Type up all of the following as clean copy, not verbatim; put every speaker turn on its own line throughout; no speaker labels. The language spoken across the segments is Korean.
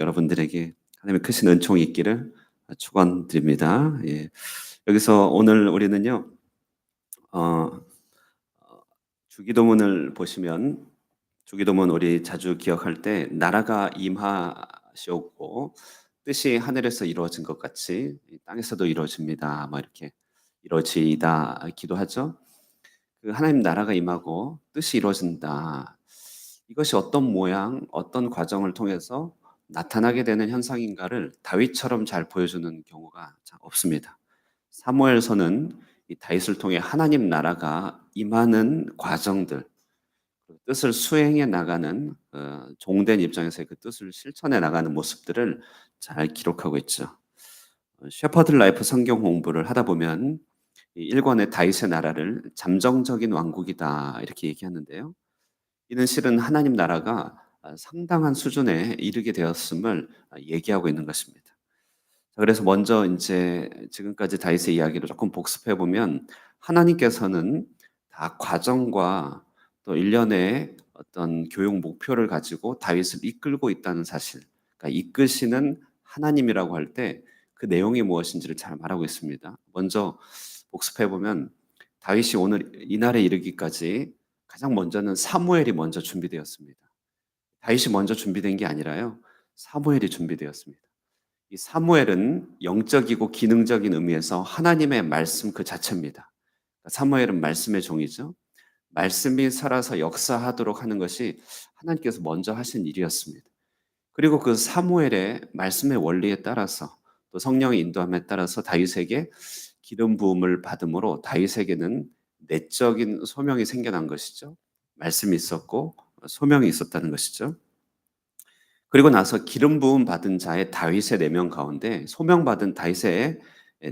여러분들에게 하나님의 크신 은총이 있기를 축원드립니다. 예. 여기서 오늘 우리는요. 어 주기도문을 보시면 주기도문 우리 자주 기억할 때 나라가 임하시옵고 뜻이 하늘에서 이루어진 것 같이 이 땅에서도 이루어집니다. 뭐 이렇게 이루어지이다 기도하죠. 그 하나님 나라가 임하고 뜻이 이루어진다. 이것이 어떤 모양, 어떤 과정을 통해서 나타나게 되는 현상인가를 다윗처럼 잘 보여주는 경우가 참 없습니다. 사무엘서는 이 다윗을 통해 하나님 나라가 임하는 과정들, 그 뜻을 수행해 나가는 종된 입장에서의 그 뜻을 실천해 나가는 모습들을 잘 기록하고 있죠. 셰퍼드 라이프 성경 공부를 하다 보면 이 1권의 다윗의 나라를 잠정적인 왕국이다 이렇게 얘기하는데요. 이는 실은 하나님 나라가 상당한 수준에 이르게 되었음을 얘기하고 있는 것입니다. 그래서 먼저 인제 지금까지 다윗의 이야기를 쪼끔 복습해 보면 하나님께서는 다 과정과 또 일련의 어떤 교육 목표를 가지고 다윗을 이끌고 있다는 사실, 그러니까 이끄시는 하나님이라고 할 때 그 내용이 무엇인지를 잘 말하고 있습니다. 먼저 복습해 보면 다윗이 오늘 이날에 이르기까지 가장 먼저는 사무엘이 먼저 준비되었습니다. 다윗이 먼저 준비된 게 아니라요. 사무엘이 준비되었습니다. 이 사무엘은 영적이고 기능적인 의미에서 하나님의 말씀 그 자체입니다. 사무엘은 말씀의 종이죠. 말씀이 살아서 역사하도록 하는 것이 하나님께서 먼저 하신 일이었습니다. 그리고 그 사무엘의 말씀의 원리에 따라서 또 성령의 인도함에 따라서 다윗에게 기름 부음을 받음으로 다윗에게는 내적인 소명이 생겨난 것이죠. 말씀이 있었고 소명이 있었다는 것이죠. 그리고 나서 기름 부음 받은 자의 다윗의 내면 가운데 소명 받은 다윗의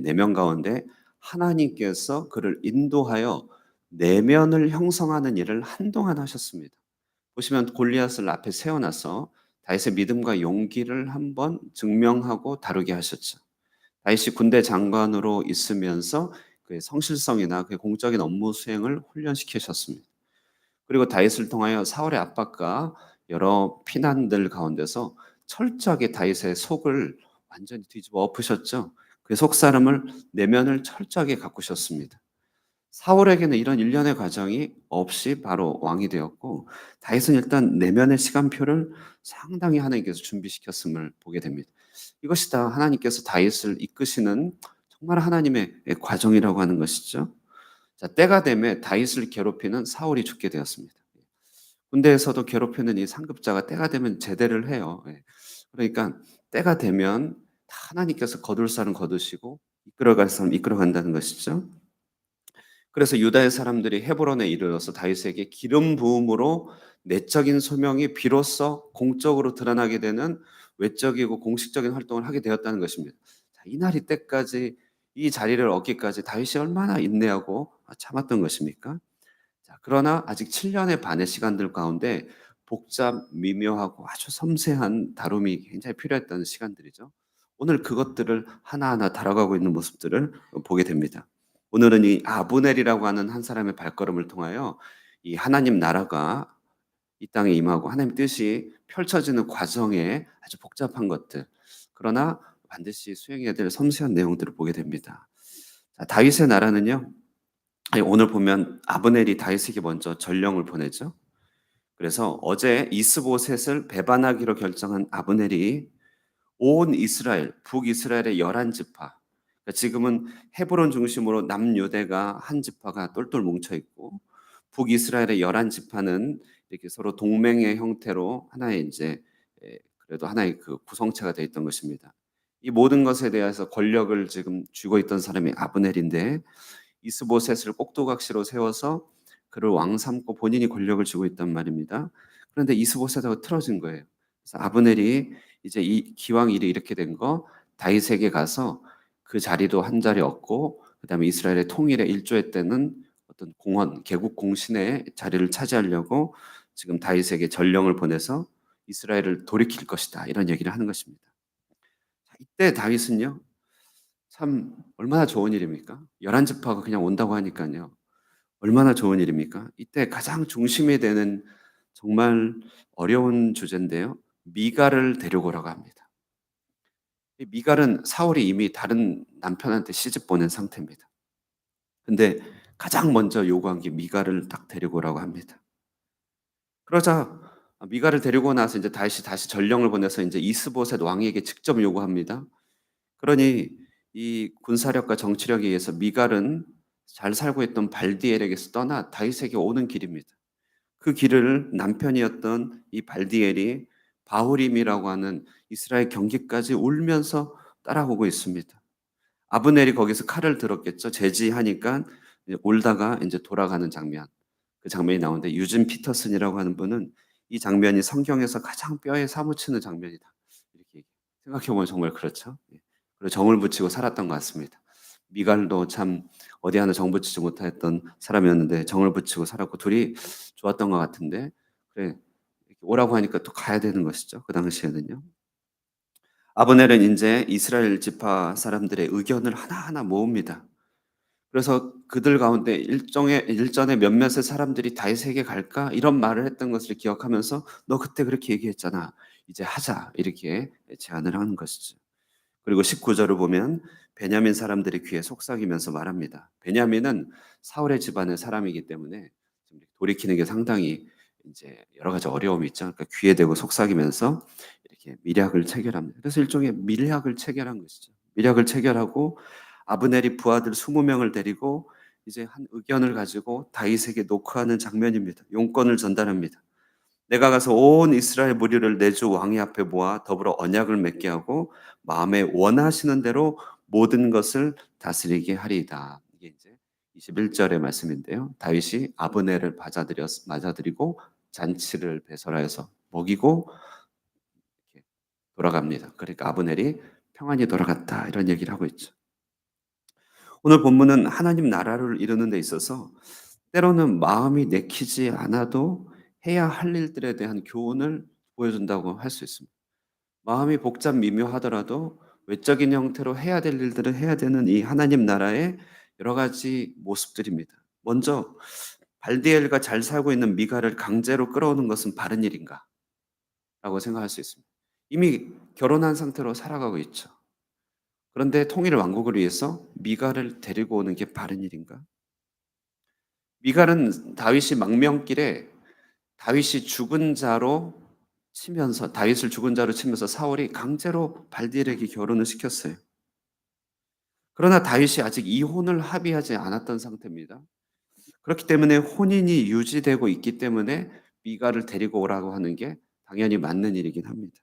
내면 가운데 하나님께서 그를 인도하여 내면을 형성하는 일을 한동안 하셨습니다. 보시면 골리앗을 앞에 세워놔서 다윗의 믿음과 용기를 한번 증명하고 다루게 하셨죠. 다윗이 군대 장관으로 있으면서 그의 성실성이나 그의 공적인 업무 수행을 훈련시키셨습니다. 그리고 다윗을 통하여 사울의 압박과 여러 피난들 가운데서 철저하게 다윗의 속을 완전히 뒤집어 엎으셨죠. 그의 속사람을 내면을 철저하게 가꾸셨습니다. 사울에게는 이런 일련의 과정이 없이 바로 왕이 되었고 다윗은 일단 내면의 시간표를 상당히 하나님께서 준비시켰음을 보게 됩니다. 이것이 다 하나님께서 다윗을 이끄시는 정말 하나님의 과정이라고 하는 것이죠. 자, 때가 되면 다윗을 괴롭히는 사울이 죽게 되었습니다. 군대에서도 괴롭히는 이 상급자가 때가 되면 제대를 해요. 예. 그러니까 때가 되면 다 하나님께서 거둘 사람 거두시고 이끌어갈 사람 이끌어간다는 것이죠. 그래서 유다의 사람들이 헤브론에 이르러서 다윗에게 기름 부음으로 내적인 소명이 비로소 공적으로 드러나게 되는 외적이고 공식적인 활동을 하게 되었다는 것입니다. 자, 이날이 때까지 이 자리를 얻기까지 다윗이 얼마나 인내하고 참았던 것입니까? 자, 그러나 아직 7년의 반의 시간들 가운데 복잡, 미묘하고 아주 섬세한 다룸이 굉장히 필요했던 시간들이죠. 오늘 그것들을 하나하나 다뤄가고 있는 모습들을 보게 됩니다. 오늘은 이 아브넬이라고 하는 한 사람의 발걸음을 통하여 이 하나님 나라가 이 땅에 임하고 하나님 뜻이 펼쳐지는 과정에 아주 복잡한 것들, 그러나 반드시 수행해야 될 섬세한 내용들을 보게 됩니다. 자, 다윗의 나라는요. 아니, 오늘 보면 아브넬이 다윗에게 먼저 전령을 보내죠. 그래서 어제 이스보셋을 배반하기로 결정한 아브넬이 온 이스라엘, 북이스라엘의 11지파, 그러니까 지금은 헤브론 중심으로 남유대가 한 지파가 똘똘 뭉쳐 있고 북이스라엘의 11지파는 이렇게 서로 동맹의 형태로 하나의 이제 그래도 하나의 그 구성체가 되어 있던 것입니다. 이 모든 것에 대해서 권력을 지금 쥐고 있던 사람이 아브넬인데 이스보셋을 꼭두각시로 세워서 그를 왕 삼고 본인이 권력을 쥐고 있단 말입니다. 그런데 이스보셋하고 틀어진 거예요. 그래서 아브넬이 이제 이 기왕 일이 이렇게 된 거 다윗에게 가서 그 자리도 한 자리 얻고 그다음에 이스라엘의 통일에 일조했다는 어떤 공헌, 개국 공신의 자리를 차지하려고 지금 다윗에게 전령을 보내서 이스라엘을 돌이킬 것이다. 이런 얘기를 하는 것입니다. 이때 다윗은요. 참 얼마나 좋은 일입니까? 11지파가 그냥 온다고 하니까요. 얼마나 좋은 일입니까? 이때 가장 중심이 되는 정말 어려운 주제인데요. 미갈을 데려오라고 합니다. 이 미갈은 사울이 이미 다른 남편한테 시집 보낸 상태입니다. 근데 가장 먼저 요구한 게 미갈을 딱 데리고 오라고 합니다. 그러자 미갈을 데리고 나서 이제 다시 전령을 보내서 인제 이스보셋 왕에게 직접 요구합니다. 그러니 이 군사력과 정치력에 의해서 미갈은 잘 살고 있던 발디엘에게서 떠나 다윗에게 오는 길입니다. 그 길을 남편이었던 이 발디엘이 바후림이라고 하는 이스라엘 경기까지 울면서 따라오고 있습니다. 아브넬이 거기서 칼을 들었겠죠. 제지하니까 이제 울다가 인제 돌아가는 장면. 그 장면이 나오는데 유진 피터슨이라고 하는 분은 "이 장면이 성경에서 가장 뼈에 사무치는 장면이다." 이렇게 얘기해요. 생각해 보면 정말 그렇죠. 예. 그리고 정을 붙이고 살았던 것 같습니다. 미갈도 참 어디 하나 정 붙이지 못했던 사람이었는데 정을 붙이고 살았고 둘이 좋았던 것 같은데 그래 이렇게 오라고 하니까 또 가야 되는 것이죠, 그 당시에는요. 아브넬은 인제 이스라엘 지파 사람들의 의견을 하나하나 모읍니다. 그래서 그들 가운데 일전에 몇몇의 사람들이 "다윗에게 갈까?" 이런 말을 했던 것을 기억하면서 "너 그때 그렇게 얘기했잖아. 이제 하자." 이렇게 제안을 하는 것이죠. 그리고 19 절을 보면 베냐민 사람들의 귀에 속삭이면서 말합니다. 베냐민은 사울의 집안의 사람이기 때문에 좀 돌이키는 게 상당히 인제 여러 가지 어려움이 있죠. 그러니까 귀에 대고 속삭이면서 이렇게 밀약을 체결합니다. 그래서 일종의 밀약을 체결한 것이죠. 밀약을 체결하고 아브넬이 부하들 20 명을 데리고 이제 한 의견을 가지고 다윗에게 녹화하는 장면입니다. 용건을 전달합니다. "내가 가서 온 이스라엘 무리를 내 주 왕의 앞에 모아 더불어 언약을 맺게 하고 마음에 원하시는 대로 모든 것을 다스리게 하리이다." 이게 이제 21 절의 말씀인데요. 다윗이 아브넬을 맞아들이고 잔치를 배설하여서 먹이고 이렇게 돌아갑니다. 그러니까 아브넬이 평안히 돌아갔다 이런 얘기를 하고 있죠. 오늘 본문은 하나님 나라를 이루는 데 있어서 때로는 마음이 내키지 않아도 해야 할 일들에 대한 교훈을 보여준다고 할 수 있습니다. 마음이 복잡 미묘하더라도 외적인 형태로 해야 될 일들을 해야 되는 이 하나님 나라의 여러 가지 모습들입니다. 먼저 발디엘과 잘 살고 있는 미가를 강제로 끌어오는 것은 바른 일인가? 라고 생각할 수 있습니다. 이미 결혼한 상태로 살아가고 있죠. 그런데 통일 왕국을 위해서 미가를 데리고 오는 게 바른 일인가? 미갈은 다윗이 망명길에 다윗이 죽은 자로 치면서 다윗을 죽은 자로 치면서 사울이 강제로 발디엘에게 결혼을 시켰어요. 그러나 다윗이 아직 이혼을 합의하지 않았던 상태입니다. 그렇기 때문에 혼인이 유지되고 있기 때문에 미갈을 데리고 오라고 하는 게 당연히 맞는 일이긴 합니다.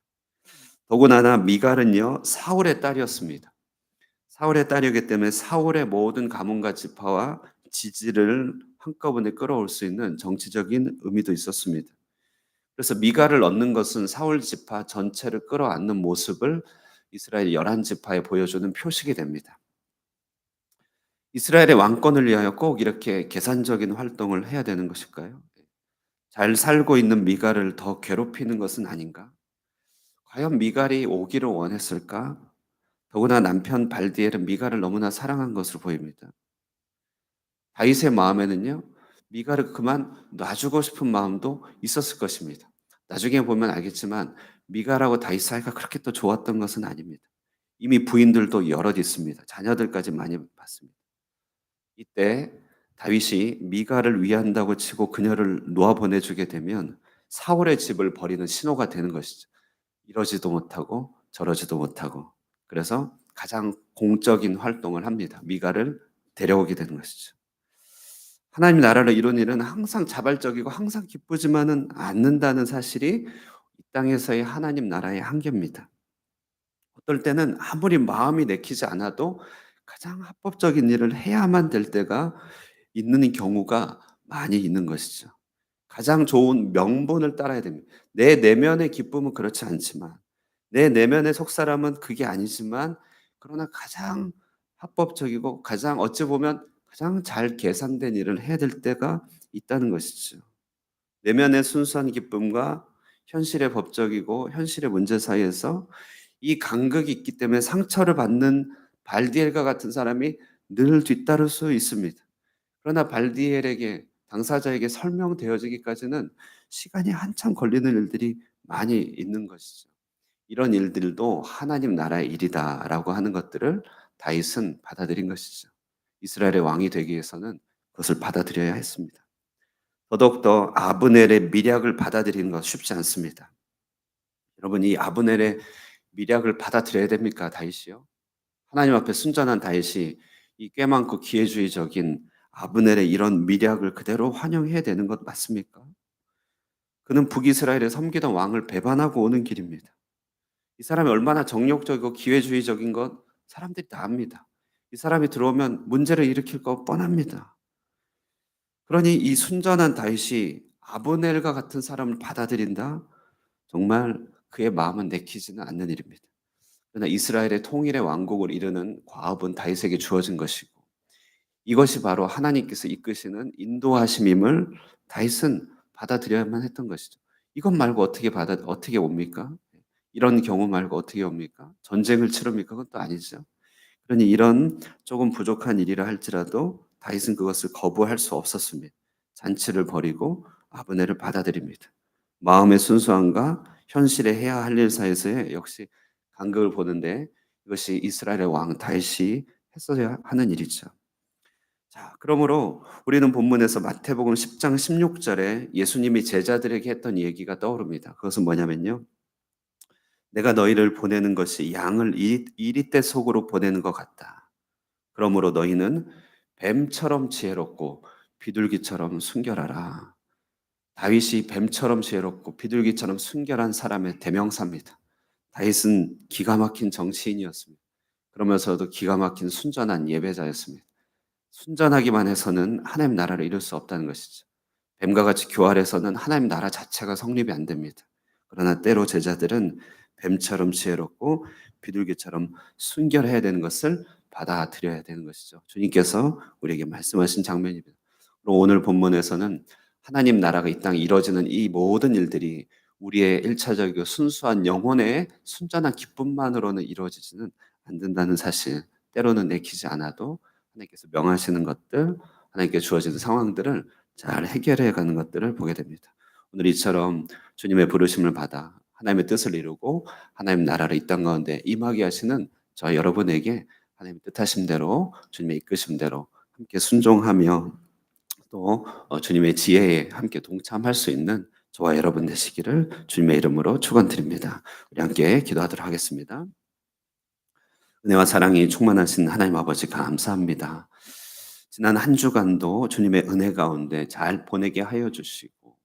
더군다나 미갈은요 사울의 딸이었습니다. 사울의 딸이기 때문에 사울의 모든 가문과 지파와 지지를 한꺼번에 끌어올 수 있는 정치적인 의미도 있었습니다. 그래서 미갈을 얻는 것은 사울 지파 전체를 끌어안는 모습을 이스라엘 11 지파에 보여주는 표식이 됩니다. 이스라엘의 왕권을 위하여 꼭 이렇게 계산적인 활동을 해야 되는 것일까요? 잘 살고 있는 미갈을 더 괴롭히는 것은 아닌가? 과연 미갈이 오기를 원했을까? 더구나 남편 발디엘은 미갈을 너무나 사랑한 것으로 보입니다. 다윗의 마음에는요. 미갈을 그만 놔주고 싶은 마음도 있었을 것입니다. 나중에 보면 알겠지만 미갈하고 다윗 사이가 그렇게 또 좋았던 것은 아닙니다. 이미 부인들도 여럿 있습니다. 자녀들까지 많이 봤습니다. 이때 다윗이 미갈을 위한다고 치고 그녀를 놓아 보내주게 되면 사울의 집을 버리는 신호가 되는 것이죠. 이러지도 못하고 저러지도 못하고. 그래서 가장 공적인 활동을 합니다. 미갈을 데려오게 되는 것이죠. 하나님 나라를 이룬 일은 항상 자발적이고 항상 기쁘지만은 않는다는 사실이 이 땅에서의 하나님 나라의 한계입니다. 어떨 때는 아무리 마음이 내키지 않아도 가장 합법적인 일을 해야만 될 때가 있는 경우가 많이 있는 것이죠. 가장 좋은 명분을 따라야 됩니다. 내 내면의 기쁨은 그렇지 않지만 내 내면의 속사람은 그게 아니지만 그러나 가장 합법적이고 가장 어찌 보면 가장 잘 계산된 일을 해야 될 때가 있다는 것이죠. 내면의 순수한 기쁨과 현실의 법적이고 현실의 문제 사이에서 이 간극이 있기 때문에 상처를 받는 발디엘과 같은 사람이 늘 뒤따를 수 있습니다. 그러나 발디엘에게 당사자에게 설명되어지기까지는 시간이 한참 걸리는 일들이 많이 있는 것이죠. 이런 일들도 하나님 나라의 일이다라고 하는 것들을 다윗은 받아들인 것이죠. 이스라엘의 왕이 되기 위해서는 그것을 받아들여야 했습니다. 더더욱더 아브넬의 미략을 받아들이는 것 쉽지 않습니다. 여러분, 이 아브넬의 미략을 받아들여야 됩니까, 다윗이요? 하나님 앞에 순전한 다윗이 이 꽤 많고 기회주의적인 아브넬의 이런 미략을 그대로 환영해야 되는 것 맞습니까? 그는 북이스라엘에 섬기던 왕을 배반하고 오는 길입니다. 이 사람이 얼마나 정욕적이고 기회주의적인 것 사람들이 다 압니다. 이 사람이 들어오면 문제를 일으킬 거 뻔합니다. 그러니 이 순전한 다윗이 아브넬과 같은 사람을 받아들인다? 정말 그의 마음은 내키지는 않는 일입니다. 그러나 이스라엘의 통일의 왕국을 이루는 과업은 다윗에게 주어진 것이고 이것이 바로 하나님께서 이끄시는 인도하심임을 다윗은 받아들여야만 했던 것이죠. 이것 말고 어떻게 옵니까? 이런 경우 말고 어떻게 옵니까? 전쟁을 치릅니까? 그것도 아니죠. 그러니 이런 조금 부족한 일이라 할지라도 다윗은 그것을 거부할 수 없었습니다. 잔치를 벌이고 아브넬을 받아들입니다. 마음의 순수함과 현실에 해야 할 일 사이에서의 역시 간극을 보는데 이것이 이스라엘의 왕 다윗이 했어야 하는 일이죠. 자, 그러므로 우리는 본문에서 마태복음 10장 16절에 예수님이 제자들에게 했던 얘기가 떠오릅니다. 그것은 뭐냐면요. 내가 너희를 보내는 것이 양을 이리떼 속으로 보내는 것 같다. 그러므로 너희는 뱀처럼 지혜롭고 비둘기처럼 순결하라. 다윗이 뱀처럼 지혜롭고 비둘기처럼 순결한 사람의 대명사입니다. 다윗은 기가 막힌 정치인이었습니다. 그러면서도 기가 막힌 순전한 예배자였습니다. 순전하기만 해서는 하나님 나라를 이룰 수 없다는 것이죠. 뱀과 같이 교활해서는 하나님 나라 자체가 성립이 안 됩니다. 그러나 때로 제자들은 뱀처럼 지혜롭고 비둘기처럼 순결해야 되는 것을 받아들여야 되는 것이죠. 주님께서 우리에게 말씀하신 장면입니다. 오늘 본문에서는 하나님 나라가 이 땅에 이루어지는 이 모든 일들이 우리의 일차적이고 순수한 영혼의 순전한 기쁨만으로는 이루어지지는 않는다는 사실, 때로는 내키지 않아도 하나님께서 명하시는 것들, 하나님께 주어지는 상황들을 잘 해결해 가는 것들을 보게 됩니다. 오늘 이처럼 주님의 부르심을 받아 하나님의 뜻을 이루고 하나님 나라를 이 땅 가운데 임하게 하시는 저 여러분에게 하나님의 뜻하신 대로 주님의 이끄심 대로 함께 순종하며 또 주님의 지혜에 함께 동참할 수 있는 저와 여러분 되시기를 주님의 이름으로 축원드립니다. 우리 함께 기도하도록 하겠습니다. 은혜와 사랑이 충만하신 하나님 아버지 감사합니다. 지난 한 주간도 주님의 은혜 가운데 잘 보내게 하여 주시고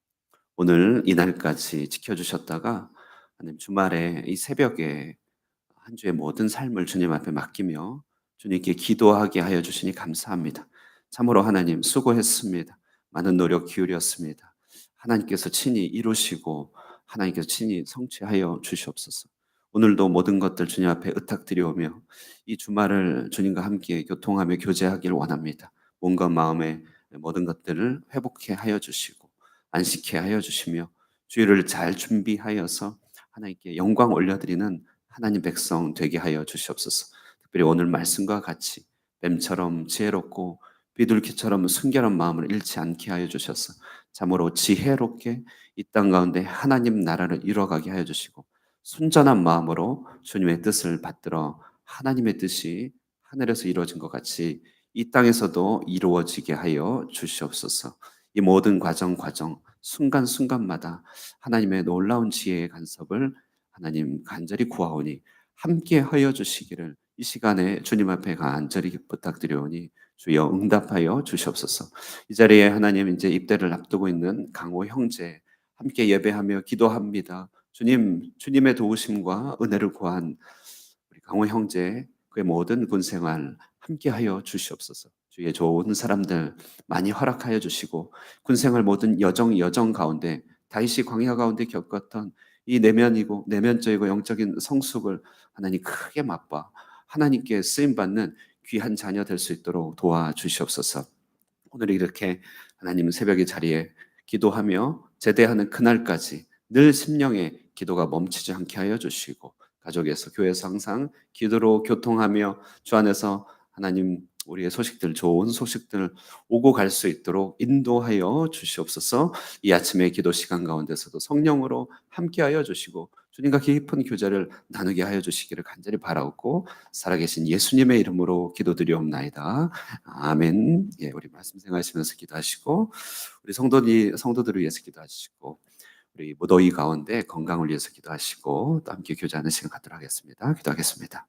오늘 이날까지 지켜주셨다가 하나님 주말에 이 새벽에 한 주의 모든 삶을 주님 앞에 맡기며 주님께 기도하게 하여 주시니 감사합니다. 참으로 하나님 수고했습니다. 많은 노력 기울였습니다. 하나님께서 친히 이루시고 하나님께서 친히 성취하여 주시옵소서. 오늘도 모든 것들 주님 앞에 의탁드려오며 이 주말을 주님과 함께 교통하며 교제하기를 원합니다. 몸과 마음의 모든 것들을 회복해 하여 주시고 안식해 하여 주시며 주일을 잘 준비하여서 하나님께 영광 올려드리는 하나님 백성 되게 하여 주시옵소서. 특별히 오늘 말씀과 같이 뱀처럼 지혜롭고 비둘기처럼 순결한 마음을 잃지 않게 하여 주셔서 참으로 지혜롭게 이 땅 가운데 하나님 나라를 이루어가게 하여 주시고 순전한 마음으로 주님의 뜻을 받들어 하나님의 뜻이 하늘에서 이루어진 것 같이 이 땅에서도 이루어지게 하여 주시옵소서. 이 모든 과정 순간순간마다 하나님의 놀라운 지혜의 간섭을 하나님 간절히 구하오니 함께 하여 주시기를 이 시간에 주님 앞에 간절히 부탁드려오니 주여 응답하여 주시옵소서. 이 자리에 하나님 이제 입대를 앞두고 있는 강호 형제 함께 예배하며 기도합니다. 주님의 도우심과 은혜를 구한 우리 강호 형제 그의 모든 군 생활 함께 하여 주시옵소서. 주의 좋은 사람들 많이 허락하여 주시고 군 생활 모든 여정 가운데 다윗이 광야 가운데 겪었던 이 내면적이고 영적인 성숙을 하나님 크게 맛봐 하나님께 쓰임 받는 귀한 자녀 될 수 있도록 도와주시옵소서. 오늘 이렇게 하나님 새벽의 자리에 기도하며 제대하는 그날까지 늘 심령의 기도가 멈추지 않게 하여 주시고 가족에서 교회에서 항상 기도로 교통하며 주 안에서 하나님 우리의 소식들, 좋은 소식들 오고 갈 수 있도록 인도하여 주시옵소서. 이 아침의 기도 시간 가운데서도 성령으로 함께하여 주시고 주님과 깊은 교제를 나누게 하여 주시기를 간절히 바라옵고 살아계신 예수님의 이름으로 기도드리옵나이다. 아멘. 예, 우리 말씀 생각하시면서 기도하시고 우리 성도들을 위해서 기도하시고 우리 무더위 가운데 건강을 위해서 기도하시고 또 함께 교제하는 시간 갖도록 하겠습니다. 기도하겠습니다.